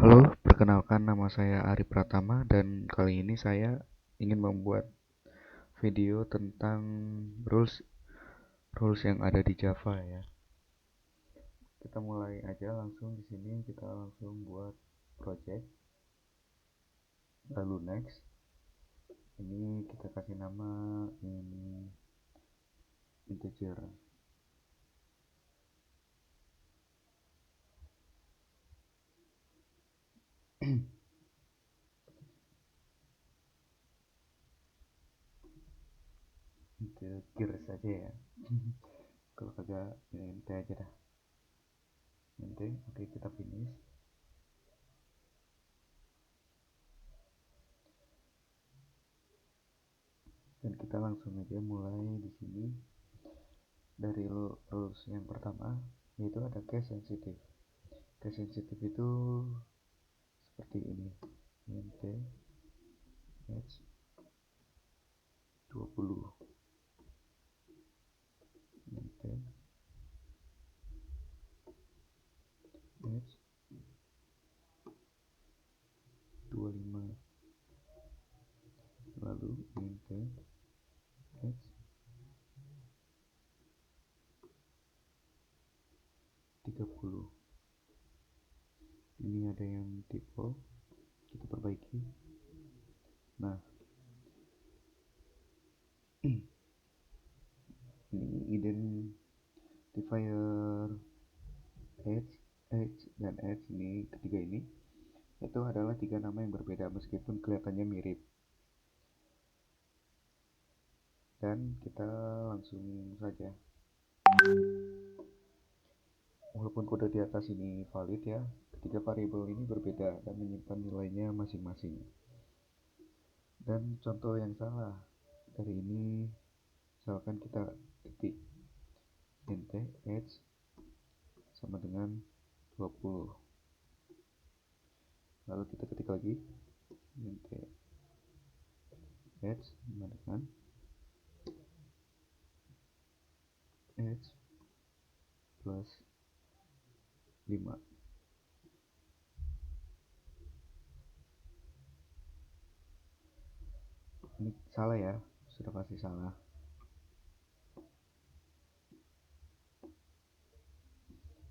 Halo, perkenalkan nama saya Ari Pratama dan kali ini saya ingin membuat video tentang rules rules yang ada di Java ya. Kita mulai aja langsung di sini kita langsung buat project. Lalu next. Ini kita kasih nama ini integer. Integer saja ya. Kalau kagak int aja dah. Int, oke kita finish. Dan kita langsung aja mulai di sini dari rules yang pertama, yaitu ada case sensitive. Case sensitive itu seperti ini, int h 20, int h 25, lalu int h 30. Ini ada yang default, kita perbaiki. Nah, ini identifier h dan h ini ketiga ini itu adalah tiga nama yang berbeda meskipun kelihatannya mirip. Dan kita langsung saja, walaupun kode di atas ini valid ya, ketiga variabel ini berbeda dan menyimpan nilainya masing-masing. Dan contoh yang salah dari ini, misalkan kita ketik int h sama dengan 20, lalu kita ketik lagi int h sama dengan h plus 5. Ini salah ya, sudah pasti salah.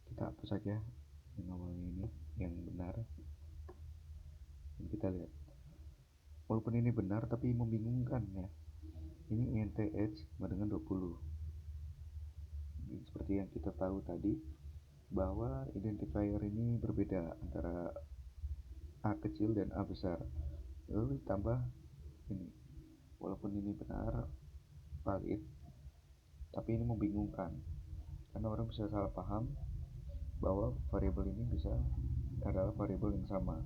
Kita hapus saja yang awalnya ini, yang benar. Dan kita lihat, walaupun ini benar tapi membingungkan ya. Ini int h sama dengan 20. Seperti yang kita tahu tadi, bahwa identifier ini berbeda antara A kecil dan A besar. Lalu ditambah ini, walaupun ini benar valid, tapi ini membingungkan karena orang bisa salah paham bahwa variabel ini bisa adalah variabel yang sama.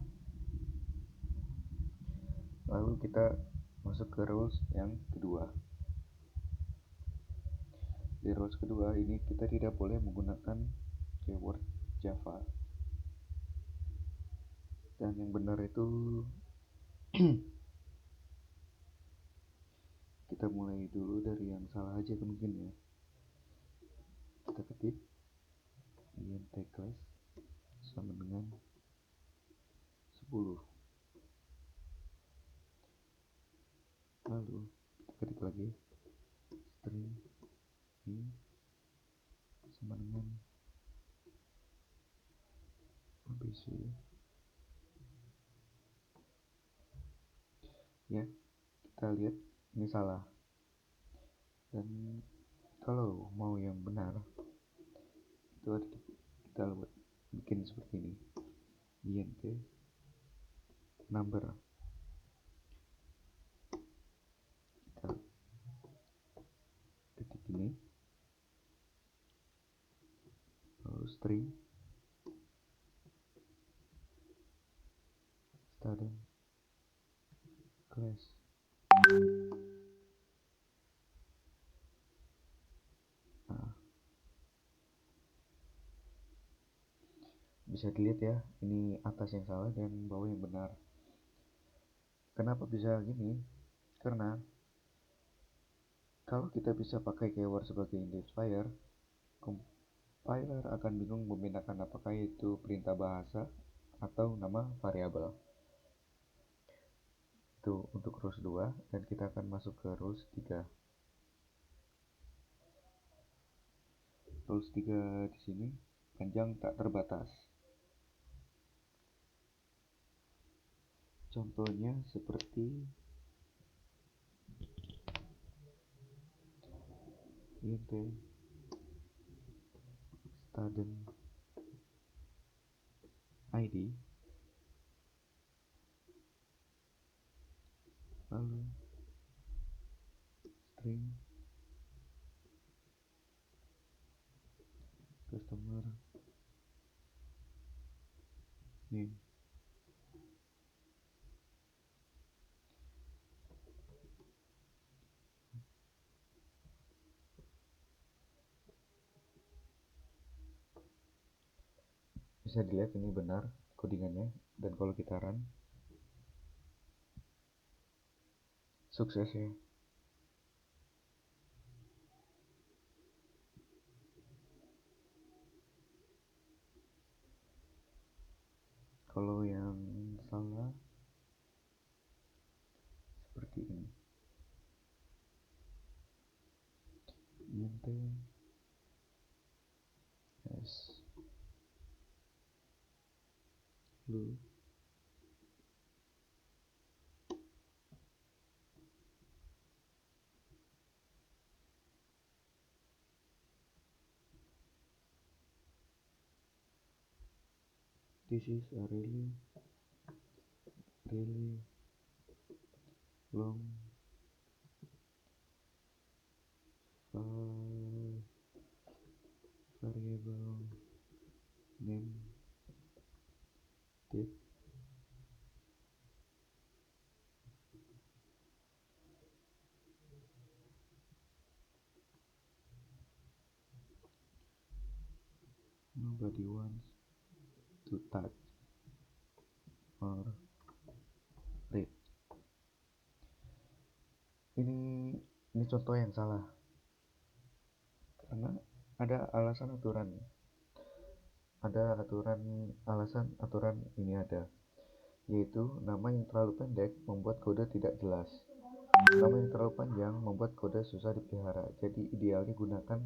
Lalu kita masuk ke rules yang kedua. Di rules kedua ini kita tidak boleh menggunakan keyword Java. Dan yang benar itu kita mulai dulu dari yang salah aja mungkin ya. Kita ketik int class sama dengan 10. Lalu kita ketik lagi string in sama dengan abc. Ya, kita lihat ini salah. Dan kalau mau yang benar itu kita bikin seperti ini, int number. Kita ketik ini, lalu string student class. Nah, bisa dilihat ya, ini atas yang salah dan bawah yang benar. Kenapa bisa gini? Karena kalau kita bisa pakai keyword sebagai identifier, compiler akan bingung membedakan apakah itu perintah bahasa atau nama variabel. Itu untuk rules 2, dan kita akan masuk ke rules 3. Rules 3 di sini panjang tak terbatas. Contohnya seperti int student id lalu string customer name. Bisa dilihat ini benar codingannya, dan kalau kita run sukses ya. Kalau yang salah seperti ini, int s lu this is a really long variable name date nobody wants to touch or read. Ini contoh yang salah karena ada alasan aturan. Ada aturan ini ada, yaitu nama yang terlalu pendek membuat kode tidak jelas. Nama yang terlalu panjang membuat kode susah dipelihara. Jadi idealnya gunakan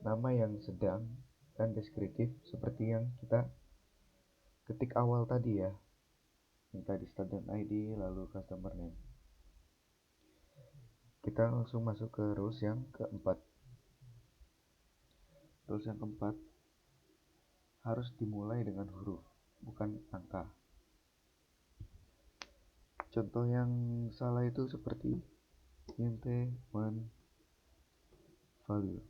nama yang sedang dan deskriptif seperti yang kita ketik awal tadi ya. Yang tadi student ID lalu customer name. Kita langsung masuk ke rules yang keempat. Rules yang keempat harus dimulai dengan huruf, bukan angka. Contoh yang salah itu seperti int one value,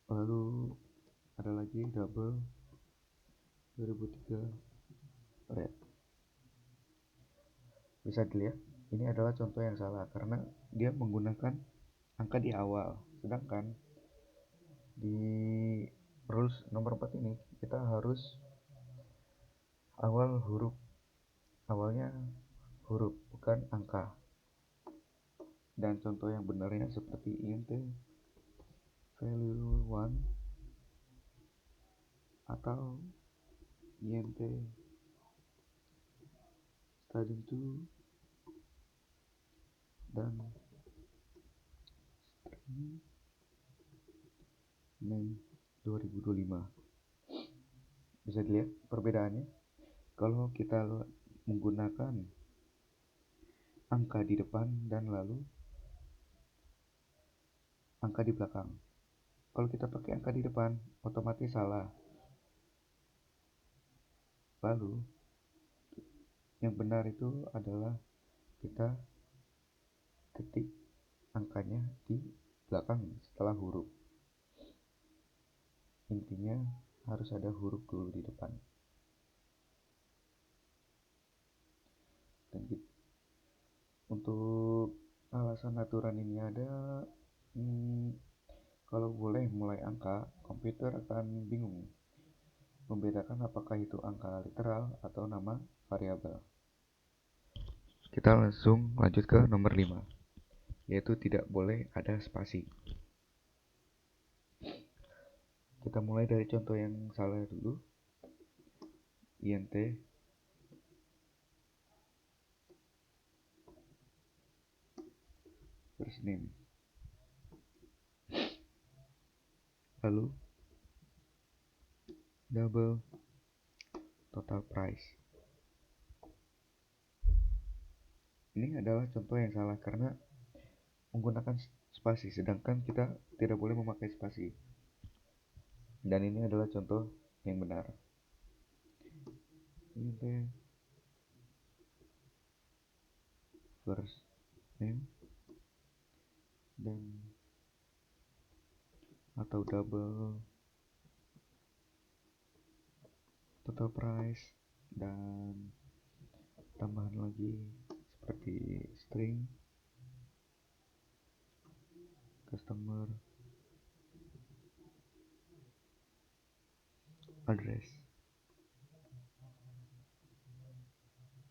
lalu ada lagi double 2003 red. Bisa dilihat ini adalah contoh yang salah karena dia menggunakan angka di awal, sedangkan di rules nomor 4 ini kita harus awalnya huruf bukan angka. Dan contoh yang benarnya seperti int value 1 atau int starting to dan string name 2025. Bisa dilihat perbedaannya. Kalau kita menggunakan angka di depan dan lalu angka di belakang. Kalau kita pakai angka di depan, otomatis salah. Lalu yang benar itu adalah kita ketik angkanya di belakang setelah huruf. Intinya harus ada huruf dulu di depan. Dan untuk alasan aturan ini ada, kalau boleh mulai angka, komputer akan bingung membedakan apakah itu angka literal atau nama variabel. Kita langsung lanjut ke nomor 5, yaitu tidak boleh ada spasi. Kita mulai dari contoh yang salah dulu. INT first name, lalu double total price. Ini adalah contoh yang salah karena menggunakan spasi, sedangkan kita tidak boleh memakai spasi. Dan ini adalah contoh yang benar. INT first name dan atau double total price dan tambahan lagi seperti string customer address.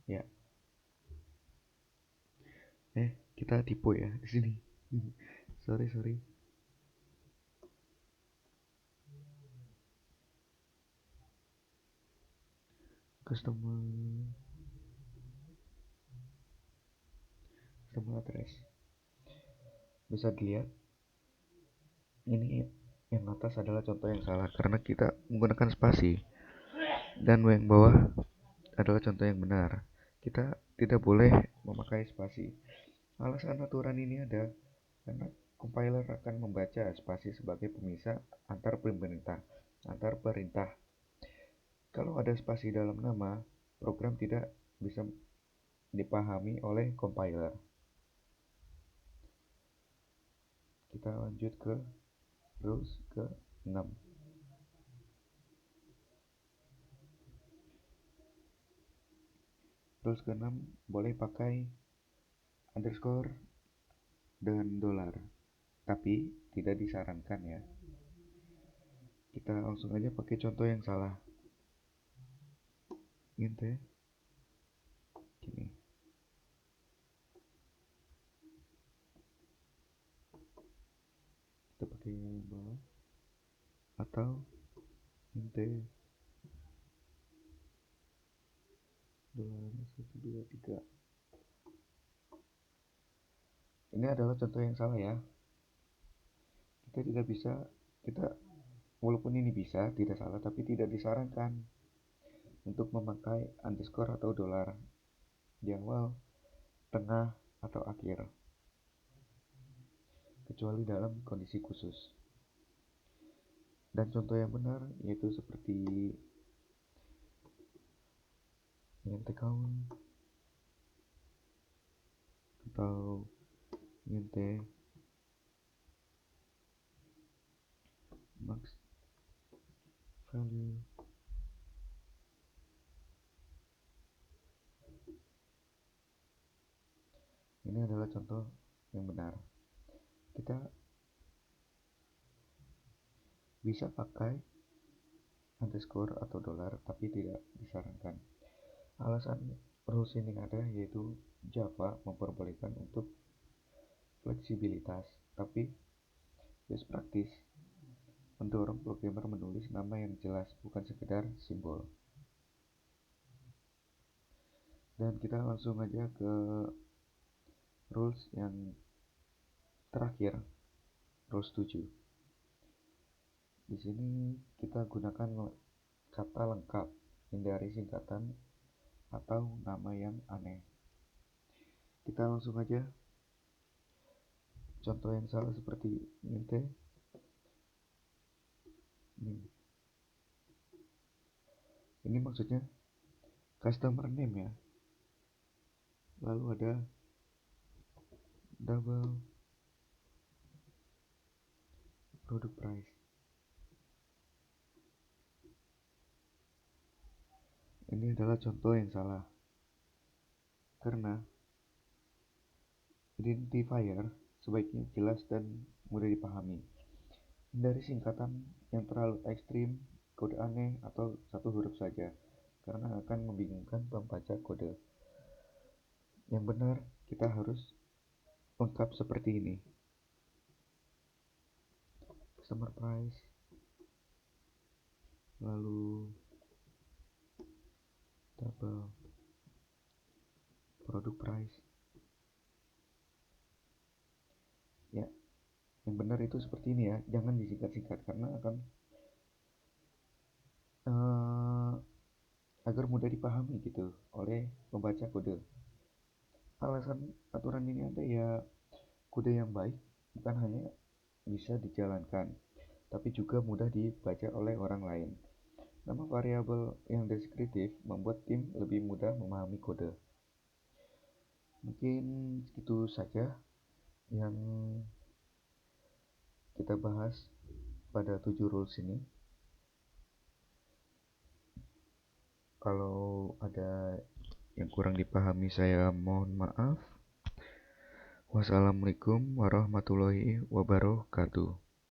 Ya, kita tipe ya di sini. sorry. Customer address. Bisa dilihat ini yang atas adalah contoh yang salah karena kita menggunakan spasi, dan yang bawah adalah contoh yang benar. Kita tidak boleh memakai spasi. Alasan aturan ini ada karena compiler akan membaca spasi sebagai pemisah antar perintah. Kalau ada spasi dalam nama, program tidak bisa dipahami oleh compiler. Kita lanjut ke rules ke-6. Rules ke-6 boleh pakai underscore dan dolar, tapi tidak disarankan ya. Kita langsung aja pakai contoh yang salah. Int gini. Kita pakai yang bawah atau int dolar 123. Ini adalah contoh yang salah ya. Kita tidak bisa, walaupun ini bisa, tidak salah, tapi tidak disarankan untuk memakai underscore atau dolar di awal, tengah, atau akhir, kecuali dalam kondisi khusus. Dan contoh yang benar yaitu seperti int count atau int max value. Ini adalah contoh yang benar. Kita bisa pakai underscore atau dolar, tapi tidak disarankan. Alasan rules ini ada yaitu Java memperbolehkan untuk fleksibilitas, tapi best practice mendorong programmer menulis nama yang jelas, bukan sekedar simbol. Dan kita langsung aja ke rules yang terakhir, rules 7. Di sini kita gunakan kata lengkap, hindari singkatan atau nama yang aneh. Kita langsung aja contoh yang salah seperti int name. Ini maksudnya customer name ya. Lalu ada double product price. Ini adalah contoh yang salah karena identifier sebaiknya jelas dan mudah dipahami. Hindari singkatan yang terlalu ekstrim, kode aneh, atau satu huruf saja, karena akan membingungkan pembaca kode. Yang benar, kita harus lengkap seperti ini. Customer price, lalu double product price. Ya, yang benar itu seperti ini ya, jangan disingkat-singkat karena akan agar mudah dipahami gitu oleh pembaca kode. Alasan aturan ini ada ya, kode yang baik bukan hanya bisa dijalankan, tapi juga mudah dibaca oleh orang lain. Nama variabel yang deskriptif membuat tim lebih mudah memahami kode. Mungkin segitu saja yang kita bahas pada 7 rules ini. Kalau ada yang kurang dipahami saya mohon maaf. Wassalamualaikum warahmatullahi wabarakatuh.